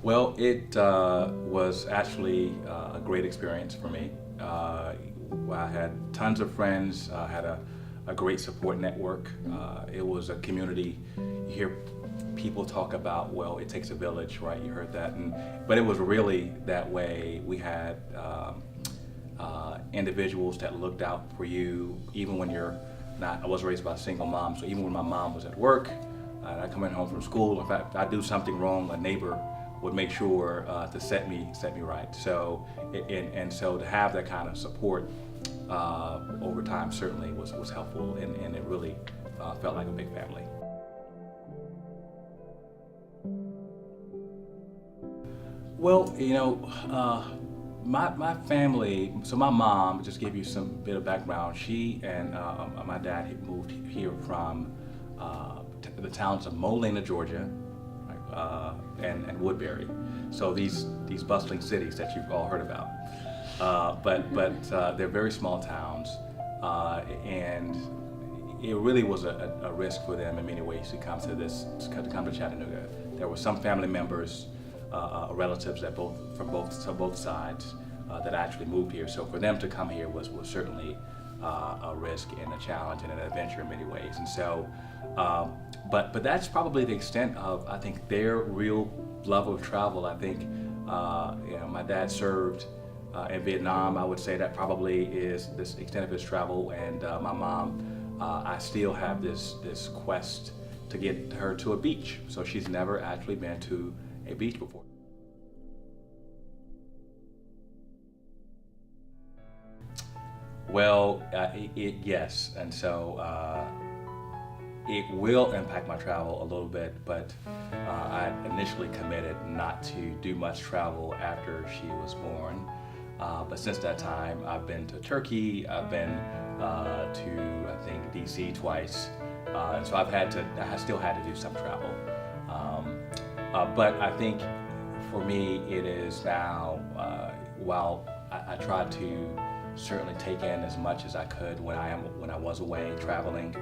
Well, it was actually a great experience for me. I had tons of friends, had a great support network. It was a community. You hear people talk about, well, it takes a village, right? You heard that, but it was really that way. We had individuals that looked out for you, even when you're not. I was raised by a single mom, so even when my mom was at work, and I come in home from school, if I do something wrong, a neighbor would make sure to set me right. So, so to have that kind of support over time certainly was helpful, and it really felt like a big family. Well, my family. So my mom, just give you some bit of background. She and my dad had moved here from the towns of Molina, Georgia, and Woodbury. So these bustling cities that you've all heard about. But they're very small towns, and it really was a risk for them in many ways to come to Chattanooga. There were some family members, relatives that from both sides that actually moved here. So for them to come here was certainly a risk and a challenge and an adventure in many ways. And so, but that's probably the extent of, I think, their real love of travel. I think my dad served in Vietnam. I would say that probably is this extent of his travel. And my mom, I still have this quest to get her to a beach. So she's never actually been to a beach before. Well, yes, and so it will impact my travel a little bit, but I initially committed not to do much travel after she was born. But since that time, I've been to Turkey, I've been to, I think, DC twice, and so I still had to do some travel. But I think for me, it is now, while I try to certainly take in as much as I could when I was away traveling,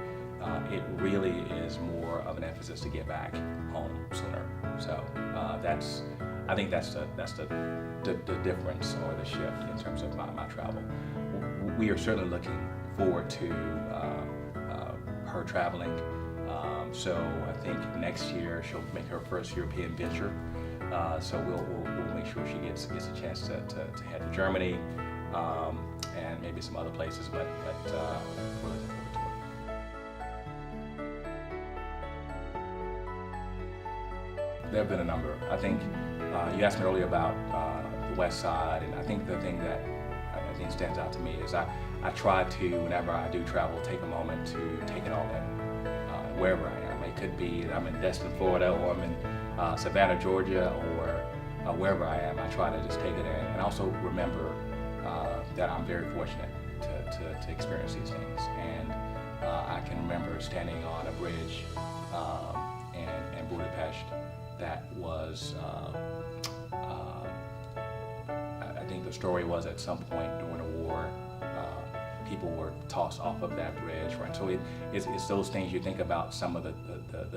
it really is more of an emphasis to get back home sooner. So I think that's the difference or the shift in terms of my travel. We are certainly looking forward to her traveling. So I think next year she'll make her first European venture. So we'll make sure she gets a chance to head to Germany and maybe some other places. But we're looking forward to it. There have been a number. I think you asked me earlier about the West Side, and I think the thing that I think stands out to me is I try to, whenever I do travel, take a moment to take it all in. Wherever I am. It could be that I'm in Destin, Florida, or I'm in Savannah, Georgia, or wherever I am. I try to just take it in, and also remember that I'm very fortunate to experience these things. And I can remember standing on a bridge in Budapest that was, I think the story was at some point during the war, people were tossed off of that bridge, right? So it's those things you think about, some of the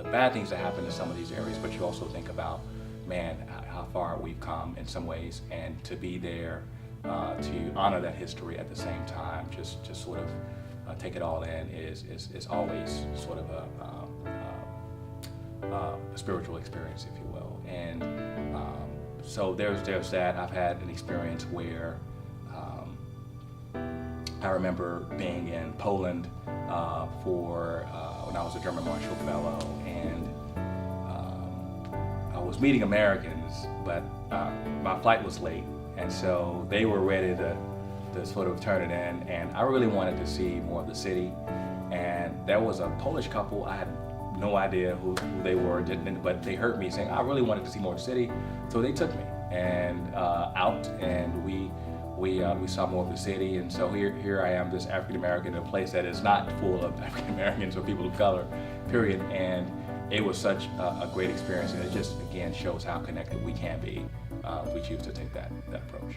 bad things that happen in some of these areas, but you also think about, man, how far we've come in some ways, and to be there, to honor that history at the same time, just sort of take it all in is always sort of a spiritual experience, if you will. And so there's that. I've had an experience where I remember being in Poland for when I was a German Marshall Fellow, and I was meeting Americans, but my flight was late, and so they were ready to sort of turn it in, and I really wanted to see more of the city. And there was a Polish couple. I had no idea who they were, but they heard me saying I really wanted to see more of the city, so they took me and out, and we saw more of the city. And so here I am, this African American in a place that is not full of African Americans or people of color, period. And it was such a great experience, and it just again shows how connected we can be. We choose to take that approach.